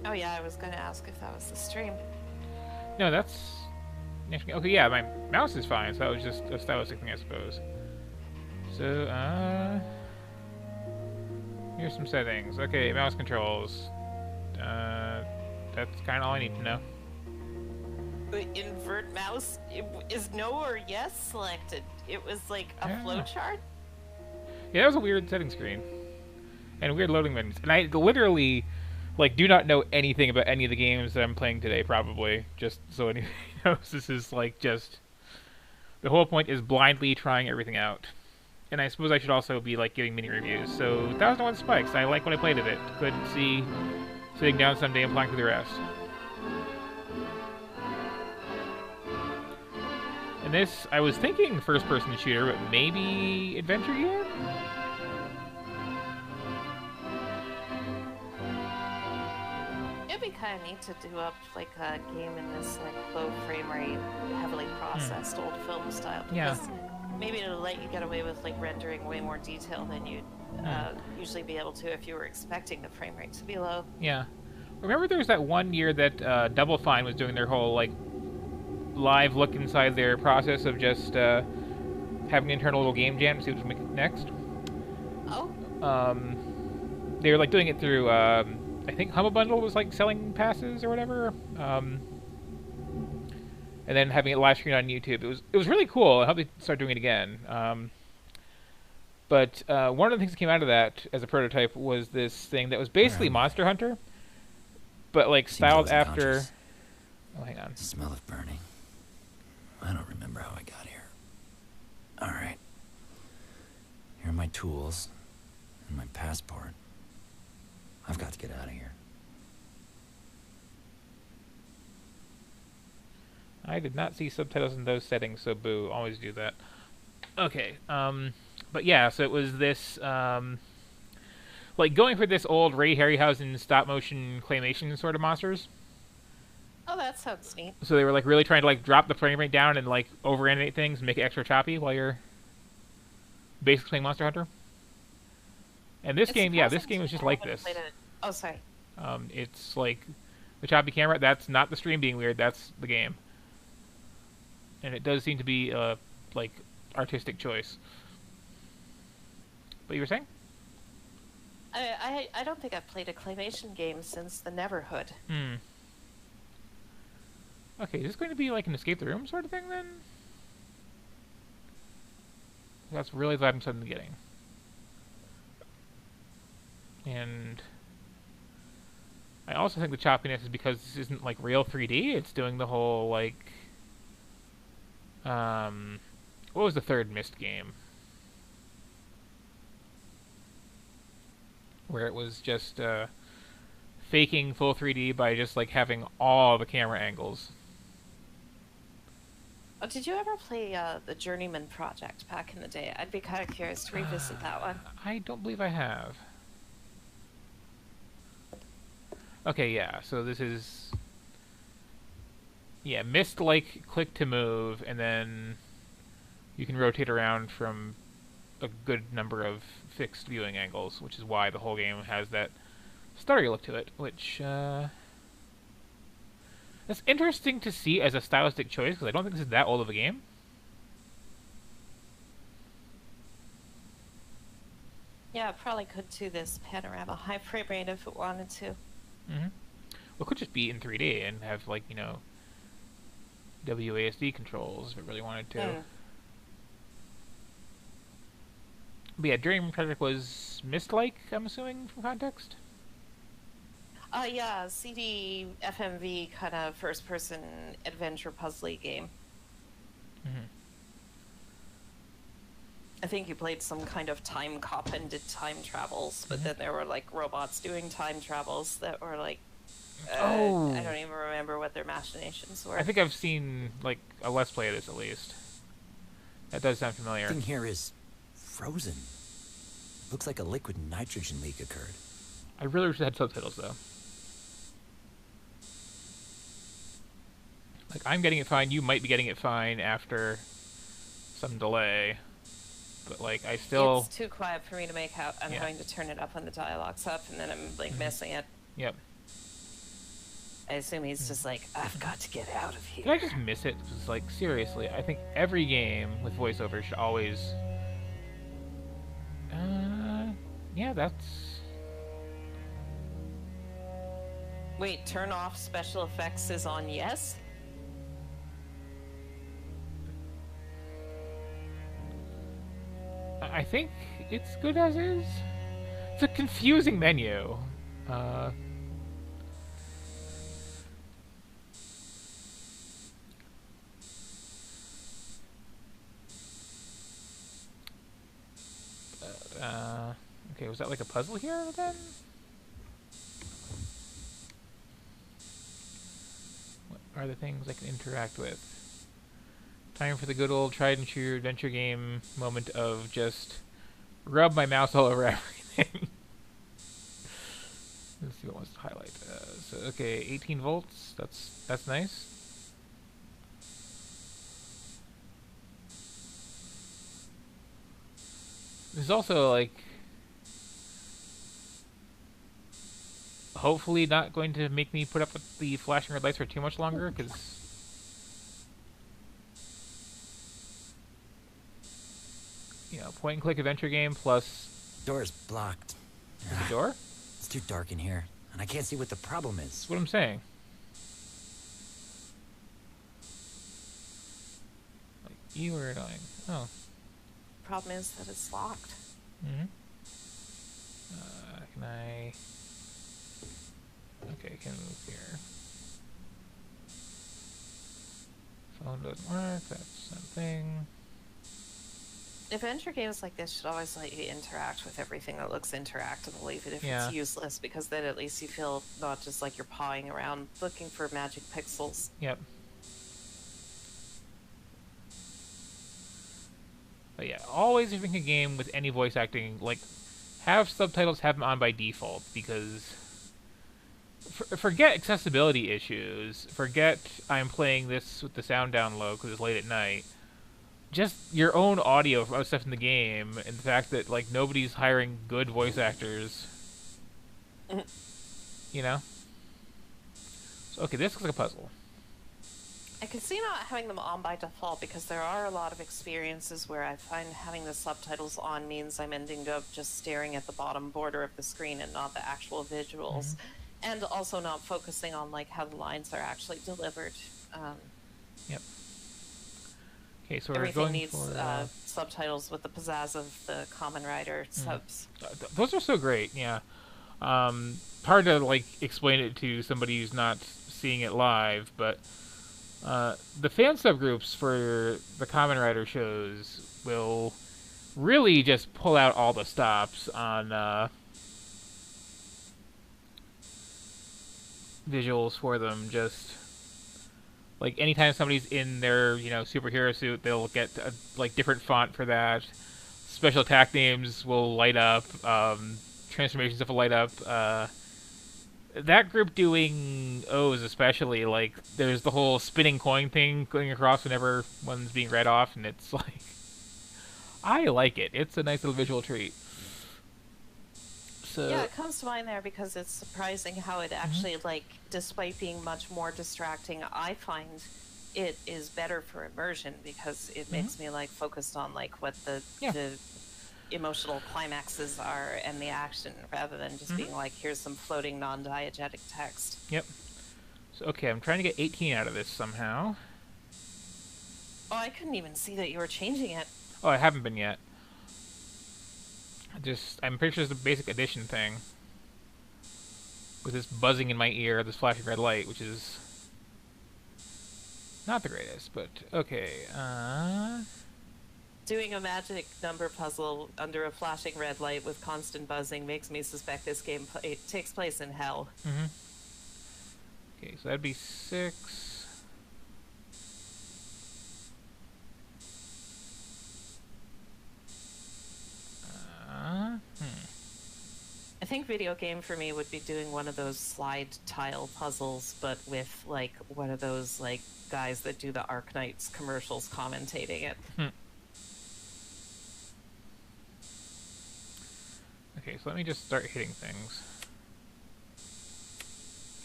Oh yeah, I was going to ask if that was the stream. No, that's... Okay, yeah, my mouse is fine, so that was just a stylistic thing, I suppose. So, here's some settings. Okay, mouse controls. Uh, that's kind of all I need to know. Invert mouse is no or yes selected. It was like a Yeah. flowchart. Yeah, that was a weird setting screen. And weird loading menus. And I literally, like, do not know anything about any of the games that I'm playing today, probably. Just so anybody knows, this is, like, just... The whole point is blindly trying everything out. And I suppose I should also be, like, giving mini reviews. So, 1001 Spikes. I like what I played of it. Couldn't see sitting down someday and playing through the rest. And this, I was thinking first-person shooter, but maybe adventure game? It'd be kind of neat to do up like a game in this like low frame rate, heavily processed old film style. Yeah. Because maybe it'll let you get away with like rendering way more detail than you'd usually be able to if you were expecting the frame rate to be low. Yeah. Remember there was that one year that Double Fine was doing their whole, like, live look inside their process of just having an internal little game jam to see what to make next? Oh. They were, like, doing it through, I think Humble Bundle was, like, selling passes or whatever. And then having it live streamed on YouTube. It was really cool. I hope they start doing it again. But one of the things that came out of that as a prototype was this thing that was basically Monster Hunter, but like styled after. Oh, hang on. Smell of burning. I don't remember how I got here. All right. Here are my tools and my passport. I've got to get out of here. I did not see subtitles in those settings, so boo. Always do that. Okay. But yeah, so it was this, like going for this old Ray Harryhausen stop motion claymation sort of monsters. Oh, that sounds neat. So they were like really trying to like drop the frame rate down and like over animate things and make it extra choppy while you're basically playing Monster Hunter. And this game, yeah, this game was just like this. Oh, sorry. It's like the choppy camera. That's not the stream being weird. That's the game. And it does seem to be like artistic choice. But you were saying? I don't think I've played a claymation game since the Neverhood. Hmm. Okay, is this going to be like an escape the room sort of thing then? That's really what I'm said in the beginning. And I also think the choppiness is because this isn't like real 3D. It's doing the whole like what was the third Myst game? Where it was just faking full 3D by just like having all the camera angles. Oh, did you ever play the Journeyman project back in the day? I'd be kind of curious to revisit that one. I don't believe I have. Okay, yeah, so this is... Yeah, Myst like click to move, and then you can rotate around from a good number of fixed viewing angles, which is why the whole game has that starry look to it, which, that's interesting to see as a stylistic choice, because I don't think this is that old of a game. Yeah, it probably could do this panorama high frame rate if it wanted to. Mm-hmm. Well, it could just be in 3D and have, like, you know, WASD controls if it really wanted to. But yeah, Dream Project was Myst-like, I'm assuming, from context? Yeah, CD FMV kind of first-person adventure puzzly game. Mm-hmm. I think you played some kind of time cop and did time travels, but then there were like robots doing time travels that were like, I don't even remember what their machinations were. I think I've seen like a Let's Play of this at least. That does sound familiar. The thing here is frozen. Looks like a liquid nitrogen leak occurred. I really wish it had subtitles though. Like, I'm getting it fine, you might be getting it fine after some delay. But, like, I still... It's too quiet for me to make out. I'm going to turn it up when the dialogue's up, and then I'm, like, missing it. Yep. I assume he's just like, I've got to get out of here. Did I just miss it? It's like, seriously, I think every game with voiceover should always... yeah, that's... Wait, turn off special effects is on yes? I think it's good as is. It's a confusing menu. Okay, was that like a puzzle here then? What are the things I can interact with? Time for the good old tried and true adventure game moment of just rub my mouse all over everything. Let's see what wants to highlight. So okay, 18 volts. That's nice. This is also like hopefully not going to make me put up with the flashing red lights for too much longer, because you know, point and click adventure game plus Door's blocked. the door. It's too dark in here, and I can't see what the problem is. That's what I'm saying. Like, you were annoying. Oh. Problem is that it's locked. Mm-hmm. Can I... Okay, I can move here. Phone doesn't work, that's something. Adventure games like this should always let you interact with everything that looks interactable, even if Yeah. it's useless, because then at least you feel not just like you're pawing around looking for magic pixels. Yep. But yeah, always if you make a game with any voice acting, like, have subtitles, have them on by default, because forget accessibility issues, forget I'm playing this with the sound down low because it's late at night. Just your own audio from other stuff in the game, and the fact that like nobody's hiring good voice actors. You know? So, okay, this looks like a puzzle. I could see not having them on by default, because there are a lot of experiences where I find having the subtitles on means I'm ending up just staring at the bottom border of the screen and not the actual visuals. And also not focusing on like how the lines are actually delivered. Yep. Okay, so we're Everything going needs for... subtitles with the pizzazz of the Common Rider subs. Those are so great, yeah. Hard to like explain it to somebody who's not seeing it live, but the fan subgroups for the Kamen Rider shows will really just pull out all the stops on visuals for them. Just like anytime somebody's in their, you know, superhero suit, they'll get a like different font for that. Special attack names will light up. Transformation stuff will light up. That group doing O's especially, like, there's the whole spinning coin thing going across whenever one's being read off, and it's like, I like it. It's a nice little visual treat. So Yeah, it comes to mind there because it's surprising how it actually, like, despite being much more distracting, I find it is better for immersion, because it makes me, like, focused on, like, what the emotional climaxes are and the action, rather than just being like, here's some floating non-diegetic text. Yep. So, okay, I'm trying to get 18 out of this somehow. Oh, I couldn't even see that you were changing it. Oh, I haven't been yet. I'm pretty sure it's the basic addition thing. With this buzzing in my ear, this flashing red light, which is not the greatest, but okay. Doing a magic number puzzle under a flashing red light with constant buzzing makes me suspect this game takes place in hell. Okay, so that'd be 6. I think video game for me would be doing one of those slide tile puzzles, but with like one of those like guys that do the Arknights commercials commentating it. Okay, so let me just start hitting things.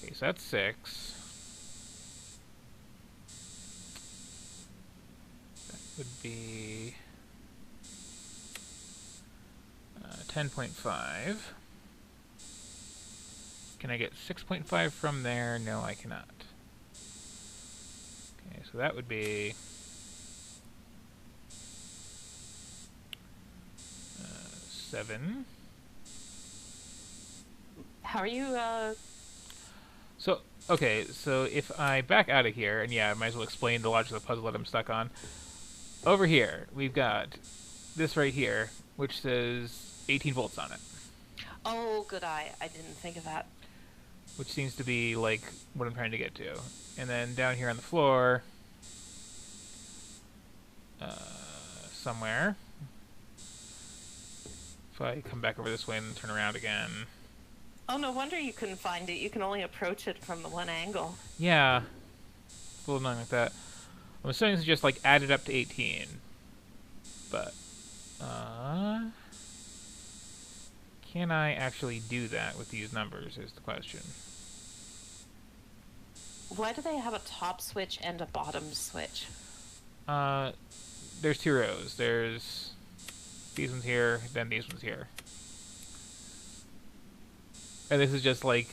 Okay, so that's 6. That would be 10.5. Can I get 6.5 from there? No, I cannot. Okay, so that would be 7. How are you, So, okay, so if I back out of here, and yeah, I might as well explain the logic of the puzzle that I'm stuck on. Over here, we've got this right here, which says 18 volts on it. Oh, good eye. I didn't think of that. Which seems to be, like, what I'm trying to get to. And then down here on the floor, somewhere, if I come back over this way and turn around again. Oh, no wonder you couldn't find it. You can only approach it from the one angle. Yeah, it's a little annoying like that. I'm assuming it's just, like, added up to 18. But, can I actually do that with these numbers is the question. Why do they have a top switch and a bottom switch? There's 2 rows. There's these ones here, then these ones here. And this is just like...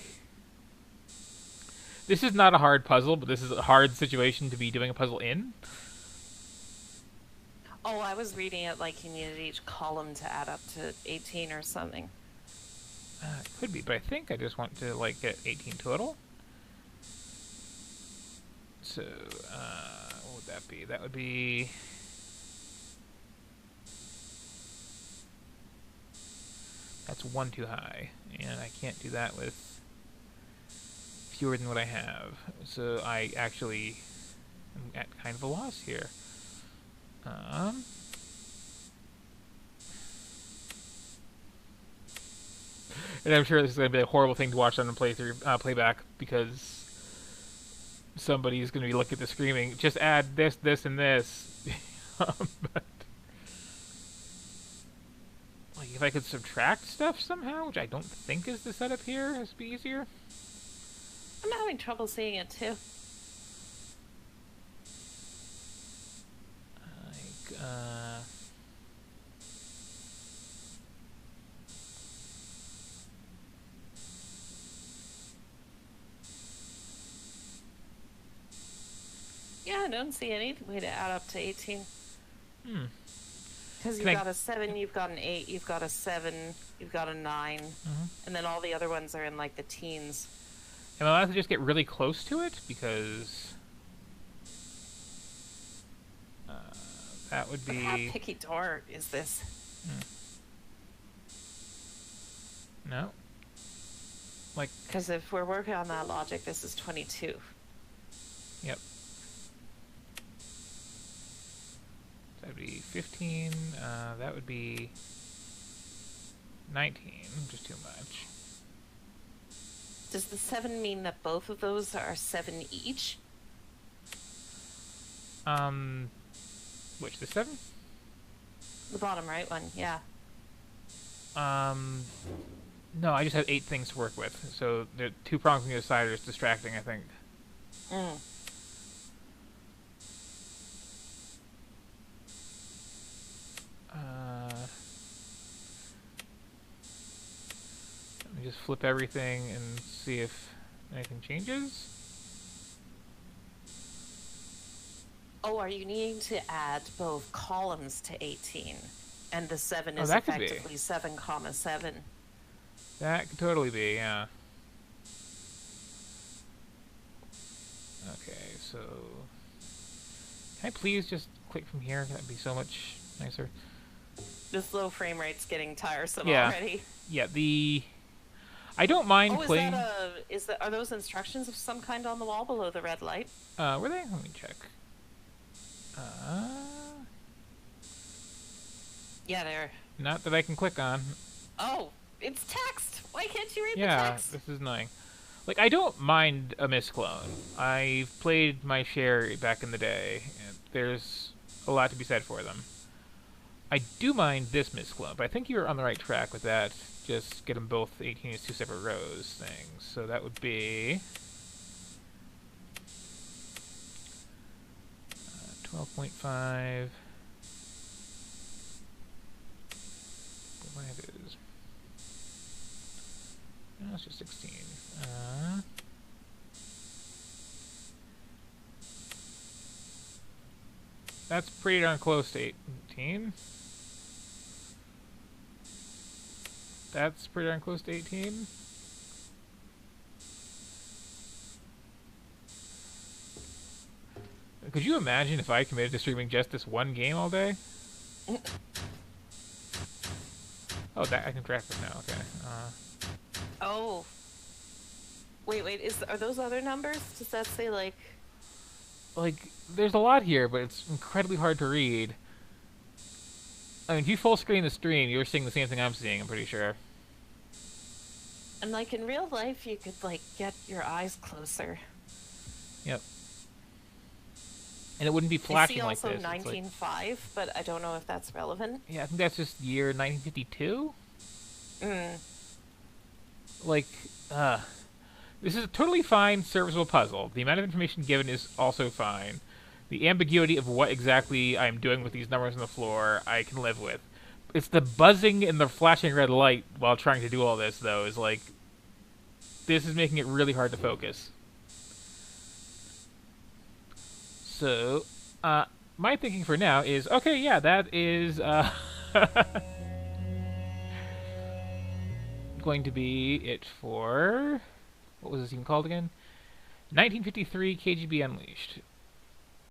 This is not a hard puzzle, but this is a hard situation to be doing a puzzle in. Oh, I was reading it like you needed each column to add up to 18 or something. It could be, but I think I just want to, like, get 18 total. So, what would that be? That would be... That's 1 too high, and I can't do that with fewer than what I have. So I actually am at kind of a loss here. And I'm sure this is going to be a horrible thing to watch on the playback, because somebody's going to be looking at the screaming, just add this, this, and this. But, like, if I could subtract stuff somehow, which I don't think is the setup here, this would be easier. I'm having trouble seeing it too. Like, Yeah, I don't see any way to add up to 18. Because you've Can I- got a 7, you've got an 8, you've got a 7, you've got a 9, and then all the other ones are in like the teens. Am I allowed to just get really close to it? Because that would But how be... picky door is this? No. Like, Because if we're working on that logic, this is 22. yep. That would be 15. That would be 19, just too much. Does the 7 mean that both of those are 7 each? Which, the 7? The bottom right one, yeah. No, I just have 8 things to work with. So the 2 prongs on the other side are just distracting, I think. Let me just flip everything and see if anything changes. Oh, are you needing to add both columns to 18? And the 7 Oh, is that could be. effectively 7, comma 7. That could totally be, yeah. Okay, so... Can I please just click from here? That'd be so much nicer. This low frame rate's getting tiresome Yeah. already. Yeah, the... I don't mind Oh, playing... are those instructions of some kind on the wall below the red light? Were they? Let me check. Yeah, they're... Not that I can click on. Oh, it's text! Why can't you read the Yeah, text? this is annoying. Like, I don't mind a misclone. I've played my share back in the day, and there's a lot to be said for them. I do mind this misclone, but I think you're on the right track with that. just get them both 18 as two separate rows things. So that would be 12.5. What is? No, it's just 16. That's pretty darn close to 18. That's pretty darn close to 18. Could you imagine if I committed to streaming just this one game all day? Oh, that I can track them now. Okay. Oh. Wait. Are those other numbers? Does that say like? There's a lot here, but it's incredibly hard to read. I mean, if you full screen the stream, you're seeing the same thing I'm seeing. I'm pretty sure. And like in real life, you could like get your eyes closer. Yep. And it wouldn't be flashing like I this. see also 19.5, but I don't know if that's relevant. Yeah, I think that's just year 1952. This is a totally fine, serviceable puzzle. The amount of information given is also fine. The ambiguity of what exactly I'm doing with these numbers on the floor, I can live with. It's the buzzing and the flashing red light while trying to do all this, though, is like... This is making it really hard to focus. So, my thinking for now is, okay, yeah, that is, going to be it for... What was this even called again? 1953 KGB Unleashed.